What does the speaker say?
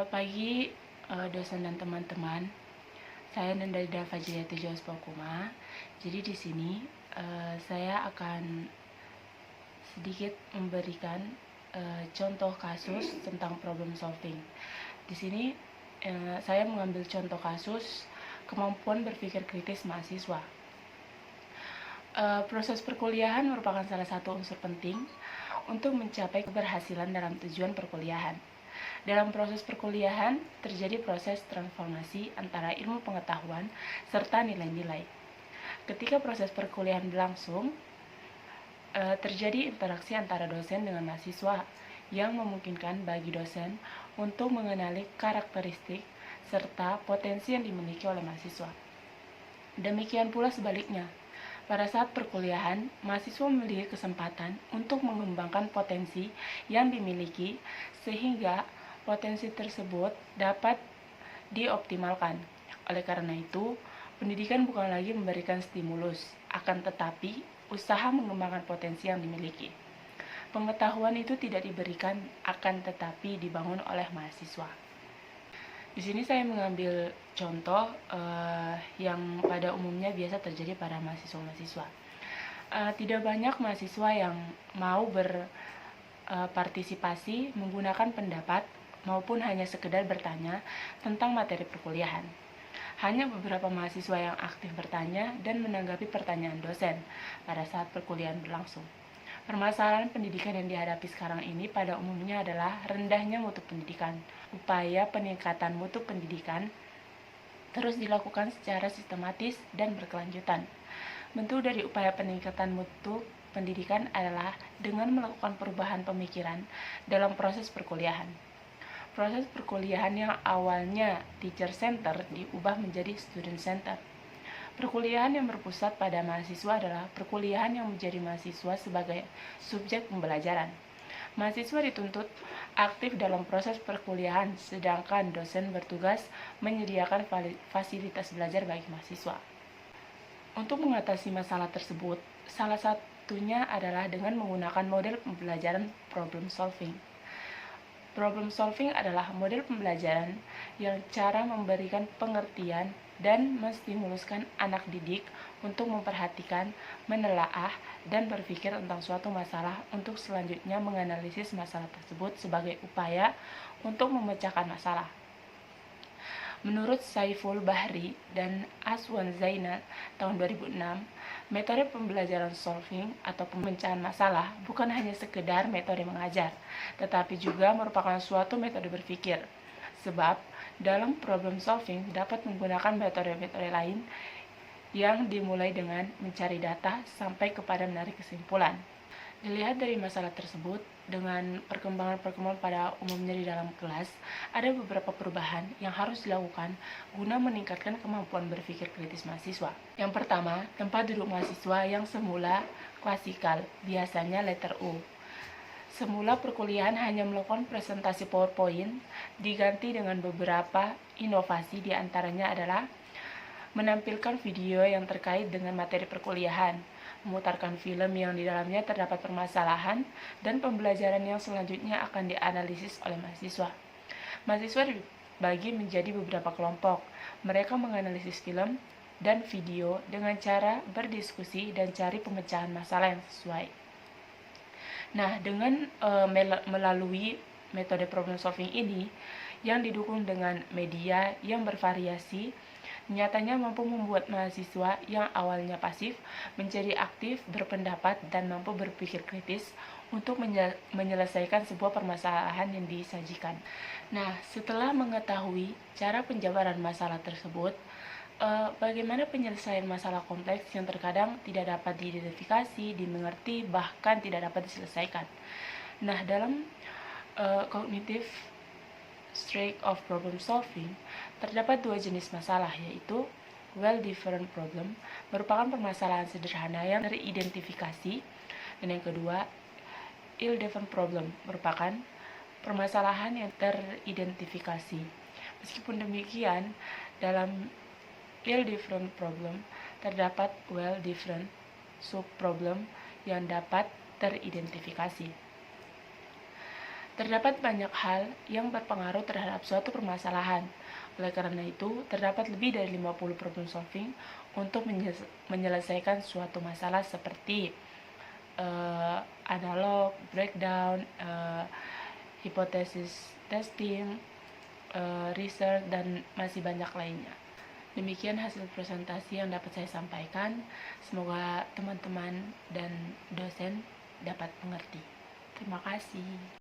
Selamat pagi dosen dan teman-teman. Saya Nanda Fajriyati Jospokuma. Jadi di sini saya akan sedikit memberikan contoh kasus tentang problem solving. Di sini saya mengambil contoh kasus kemampuan berpikir kritis mahasiswa. Proses perkuliahan merupakan salah satu unsur penting untuk mencapai keberhasilan dalam tujuan perkuliahan. Dalam proses perkuliahan, terjadi proses transformasi antara ilmu pengetahuan serta nilai-nilai. Ketika proses perkuliahan berlangsung, terjadi interaksi antara dosen dengan mahasiswa yang memungkinkan bagi dosen untuk mengenali karakteristik serta potensi yang dimiliki oleh mahasiswa. Demikian pula sebaliknya. Pada saat perkuliahan, mahasiswa memiliki kesempatan untuk mengembangkan potensi yang dimiliki sehingga potensi tersebut dapat dioptimalkan. Oleh karena itu, pendidikan bukan lagi memberikan stimulus, akan tetapi usaha mengembangkan potensi yang dimiliki. Pengetahuan itu tidak diberikan, akan tetapi dibangun oleh mahasiswa. Di sini saya mengambil contoh yang pada umumnya biasa terjadi pada mahasiswa-mahasiswa. Tidak banyak mahasiswa yang mau berpartisipasi menggunakan pendapat maupun hanya sekedar bertanya tentang materi perkuliahan. Hanya beberapa mahasiswa yang aktif bertanya dan menanggapi pertanyaan dosen pada saat perkuliahan berlangsung. Permasalahan pendidikan yang dihadapi sekarang ini pada umumnya adalah rendahnya mutu pendidikan. Upaya peningkatan mutu pendidikan terus dilakukan secara sistematis dan berkelanjutan. Bentuk dari upaya peningkatan mutu pendidikan adalah dengan melakukan perubahan pemikiran dalam proses perkuliahan. Proses perkuliahan yang awalnya teacher center diubah menjadi student center. Perkuliahan yang berpusat pada mahasiswa adalah perkuliahan yang menjadi mahasiswa sebagai subjek pembelajaran. Mahasiswa dituntut aktif dalam proses perkuliahan, sedangkan dosen bertugas menyediakan fasilitas belajar bagi mahasiswa. Untuk mengatasi masalah tersebut, salah satunya adalah dengan menggunakan model pembelajaran problem solving. Problem solving adalah model pembelajaran yang cara memberikan pengertian dan menstimuluskan anak didik untuk memperhatikan, menelaah, dan berpikir tentang suatu masalah untuk selanjutnya menganalisis masalah tersebut sebagai upaya untuk memecahkan masalah. Menurut Saiful Bahri dan Aswan Zainal tahun 2006, metode pembelajaran solving atau pemecahan masalah bukan hanya sekedar metode mengajar, tetapi juga merupakan suatu metode berpikir. Sebab, dalam problem solving dapat menggunakan metode-metode lain yang dimulai dengan mencari data sampai kepada menarik kesimpulan. Dilihat dari masalah tersebut, dengan perkembangan pada umumnya di dalam kelas, ada beberapa perubahan yang harus dilakukan guna meningkatkan kemampuan berpikir kritis mahasiswa. Yang pertama, tempat duduk mahasiswa yang semula klasikal, biasanya letter U. Semula perkuliahan hanya melakukan presentasi PowerPoint, diganti dengan beberapa inovasi, diantaranya adalah menampilkan video yang terkait dengan materi perkuliahan, memutarkan film yang di dalamnya terdapat permasalahan, dan pembelajaran yang selanjutnya akan dianalisis oleh mahasiswa. Mahasiswa dibagi menjadi beberapa kelompok. Mereka menganalisis film dan video dengan cara berdiskusi dan cari pemecahan masalah yang sesuai. Nah, dengan melalui metode problem solving ini yang didukung dengan media yang bervariasi, nyatanya mampu membuat mahasiswa yang awalnya pasif menjadi aktif, berpendapat, dan mampu berpikir kritis untuk menyelesaikan sebuah permasalahan yang disajikan. Nah, setelah mengetahui cara penjabaran masalah tersebut, bagaimana penyelesaian masalah kompleks yang terkadang tidak dapat diidentifikasi, dimengerti, bahkan tidak dapat diselesaikan. Nah, dalam cognitive streak of problem solving, terdapat dua jenis masalah, yaitu well-defined problem, merupakan permasalahan sederhana yang teridentifikasi, dan yang kedua, ill-defined problem, merupakan permasalahan yang teridentifikasi. Meskipun demikian, dalam ill-defined problem, terdapat well-defined sub-problem yang dapat teridentifikasi. Terdapat banyak hal yang berpengaruh terhadap suatu permasalahan. Oleh karena itu, terdapat lebih dari 50 problem solving untuk menyelesaikan suatu masalah seperti analog, breakdown, hipotesis testing, research, dan masih banyak lainnya. Demikian hasil presentasi yang dapat saya sampaikan. Semoga teman-teman dan dosen dapat mengerti. Terima kasih.